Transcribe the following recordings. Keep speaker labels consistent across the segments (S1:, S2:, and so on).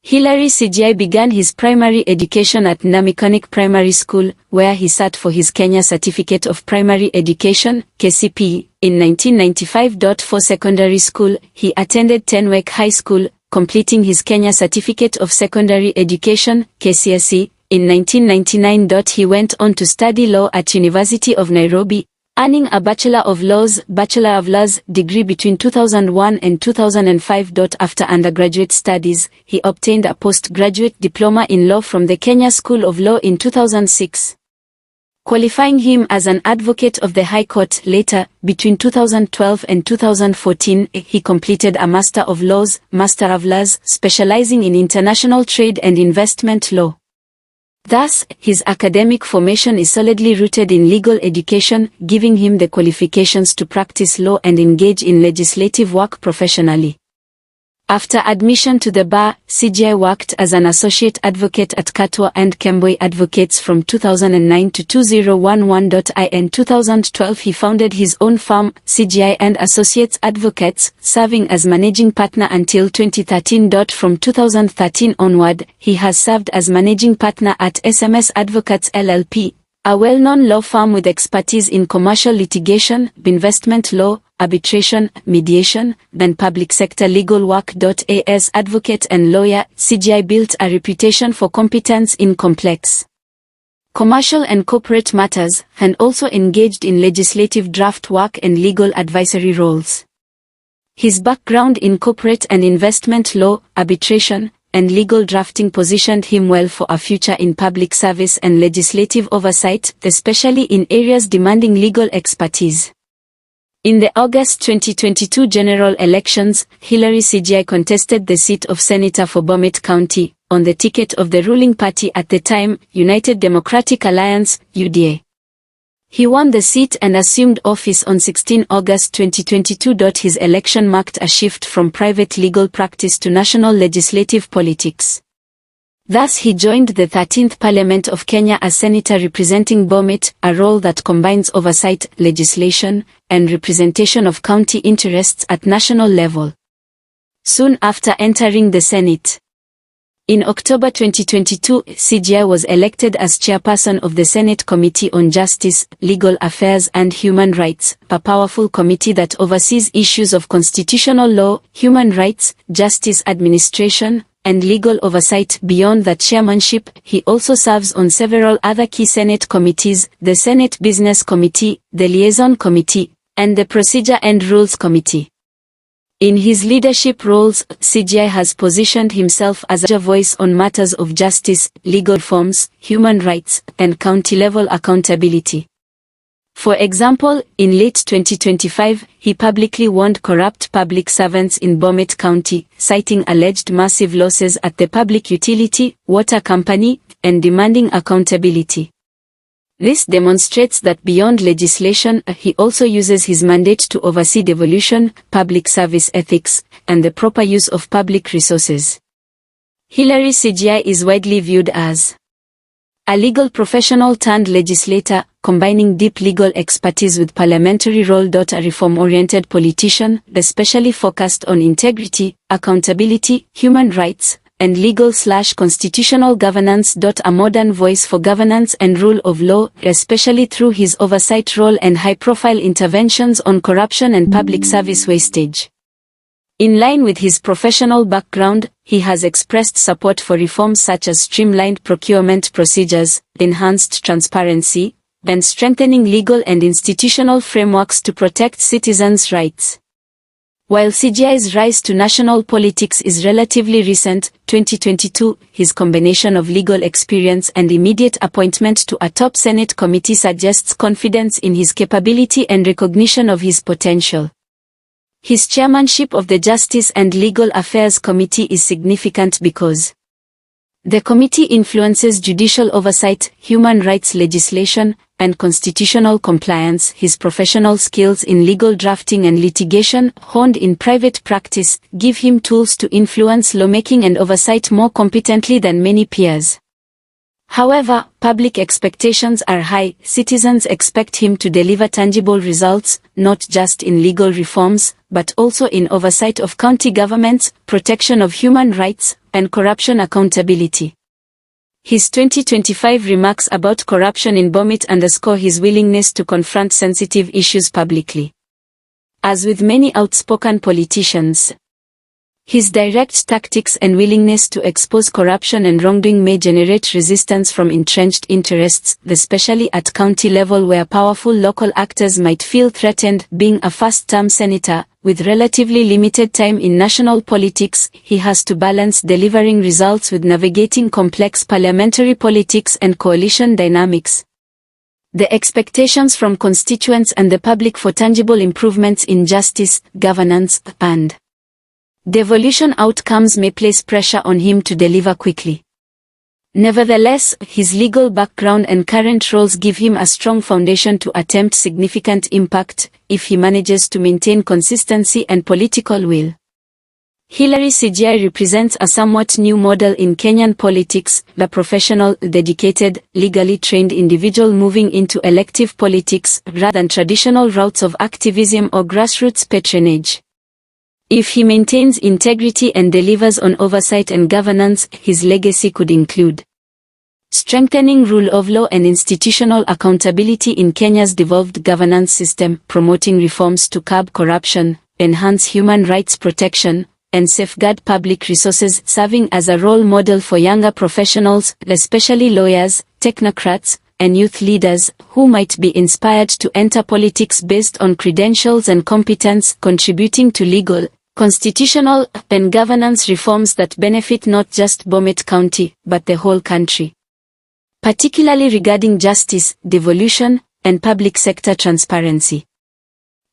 S1: Hillary Sigei began his primary education at Ndamichonik Primary School, where he sat for his Kenya Certificate of Primary Education, KCPE. In 1995. For secondary school, he attended Tenwek High School, completing his Kenya Certificate of Secondary Education, KCSE. In 1999. He went on to study law at University of Nairobi, earning a Bachelor of Laws, Bachelor of Laws degree between 2001 and 2005. After undergraduate studies, he obtained a Post-Graduate Diploma in Law from the Kenya School of Law in 2006, qualifying him as an advocate of the High Court. Later, between 2012 and 2014, he completed a Master of Laws, Master of Laws, specializing in international trade and investment law. Thus, his academic formation is solidly rooted in legal education, giving him the qualifications to practice law and engage in legislative work professionally. After admission to the bar, Sigei worked as an associate advocate at Katwa and Kemboi Advocates from 2009 to 2011. In 2012 he founded his own firm, Sigei and Associates Advocates, serving as managing partner until 2013. From 2013 onward, he has served as managing partner at SMS Advocates LL.B, a well-known law firm with expertise in commercial litigation, investment law, arbitration, mediation, and public sector legal work. As advocate and lawyer, Sigei built a reputation for competence in complex commercial and corporate matters, and also engaged in legislative draft work and legal advisory roles. His background in corporate and investment law, arbitration, and legal drafting positioned him well for a future in public service and legislative oversight, especially in areas demanding legal expertise. In the August 2022 general elections, Hillary Sigei contested the seat of senator for Bomet County, on the ticket of the ruling party at the time, United Democratic Alliance, UDA. He won the seat and assumed office on 16 August 2022. His election marked a shift from private legal practice to national legislative politics. Thus he joined the 13th Parliament of Kenya as senator representing Bomet, a role that combines oversight, legislation, and representation of county interests at national level. Soon after entering the Senate, in October 2022, Sigei was elected as chairperson of the Senate Committee on Justice, Legal Affairs and Human Rights, a powerful committee that oversees issues of constitutional law, human rights, justice administration, and legal oversight. Beyond that chairmanship, he also serves on several other key Senate committees, the Senate Business Committee, the Liaison Committee, and the Procedure and Rules Committee. In his leadership roles, Sigei has positioned himself as a voice on matters of justice, legal reforms, human rights, and county-level accountability. For example, in late 2025, he publicly warned corrupt public servants in Bomet County, citing alleged massive losses at the public utility, water company, and demanding accountability. This demonstrates that beyond legislation, he also uses his mandate to oversee devolution, public service ethics, and the proper use of public resources. Hillary Sigei is widely viewed as a legal professional turned legislator, combining deep legal expertise with parliamentary role. A reform-oriented politician, especially focused on integrity, accountability, human rights, and legal/constitutional governance. A modern voice for governance and rule of law, especially through his oversight role and high-profile interventions on corruption and public service wastage. In line with his professional background, he has expressed support for reforms such as streamlined procurement procedures, enhanced transparency, and strengthening legal and institutional frameworks to protect citizens' rights. While Sigei's rise to national politics is relatively recent, 2022, his combination of legal experience and immediate appointment to a top Senate committee suggests confidence in his capability and recognition of his potential. His chairmanship of the Justice and Legal Affairs Committee is significant because the committee influences judicial oversight, human rights legislation, and constitutional compliance. His professional skills in legal drafting and litigation, honed in private practice, give him tools to influence lawmaking and oversight more competently than many peers. However, public expectations are high. Citizens expect him to deliver tangible results, not just in legal reforms, but also in oversight of county governments, protection of human rights, and corruption accountability. His 2025 remarks about corruption in Bomet underscore his willingness to confront sensitive issues publicly. As with many outspoken politicians, his direct tactics and willingness to expose corruption and wrongdoing may generate resistance from entrenched interests, especially at county level where powerful local actors might feel threatened. Being a first-term senator, with relatively limited time in national politics, he has to balance delivering results with navigating complex parliamentary politics and coalition dynamics. The expectations from constituents and the public for tangible improvements in justice, governance, and devolution outcomes may place pressure on him to deliver quickly. Nevertheless, his legal background and current roles give him a strong foundation to attempt significant impact, if he manages to maintain consistency and political will. Hillary Sigei represents a somewhat new model in Kenyan politics, the professional, dedicated, legally trained individual moving into elective politics, rather than traditional routes of activism or grassroots patronage. If he maintains integrity and delivers on oversight and governance, his legacy could include strengthening rule of law and institutional accountability in Kenya's devolved governance system, promoting reforms to curb corruption, enhance human rights protection, and safeguard public resources, serving as a role model for younger professionals, especially lawyers, technocrats, and youth leaders, who might be inspired to enter politics based on credentials and competence, contributing to legal, constitutional, and governance reforms that benefit not just Bomet County, but the whole country. Particularly regarding justice, devolution, and public sector transparency.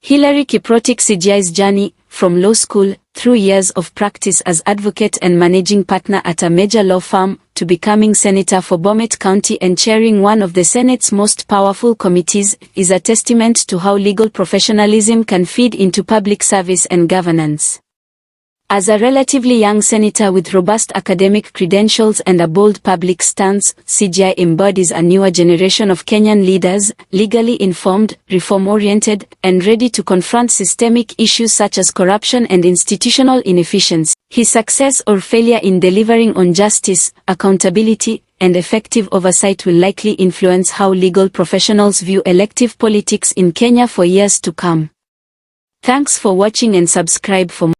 S1: Hillary Kiprotich Sigei's journey, from law school, through years of practice as advocate and managing partner at a major law firm, to becoming senator for Bomet County and chairing one of the Senate's most powerful committees, is a testament to how legal professionalism can feed into public service and governance. As a relatively young senator with robust academic credentials and a bold public stance, Sigei embodies a newer generation of Kenyan leaders, legally informed, reform-oriented, and ready to confront systemic issues such as corruption and institutional inefficiency. His success or failure in delivering on justice, accountability, and effective oversight will likely influence how legal professionals view elective politics in Kenya for years to come. Thanks for watching and subscribe for more.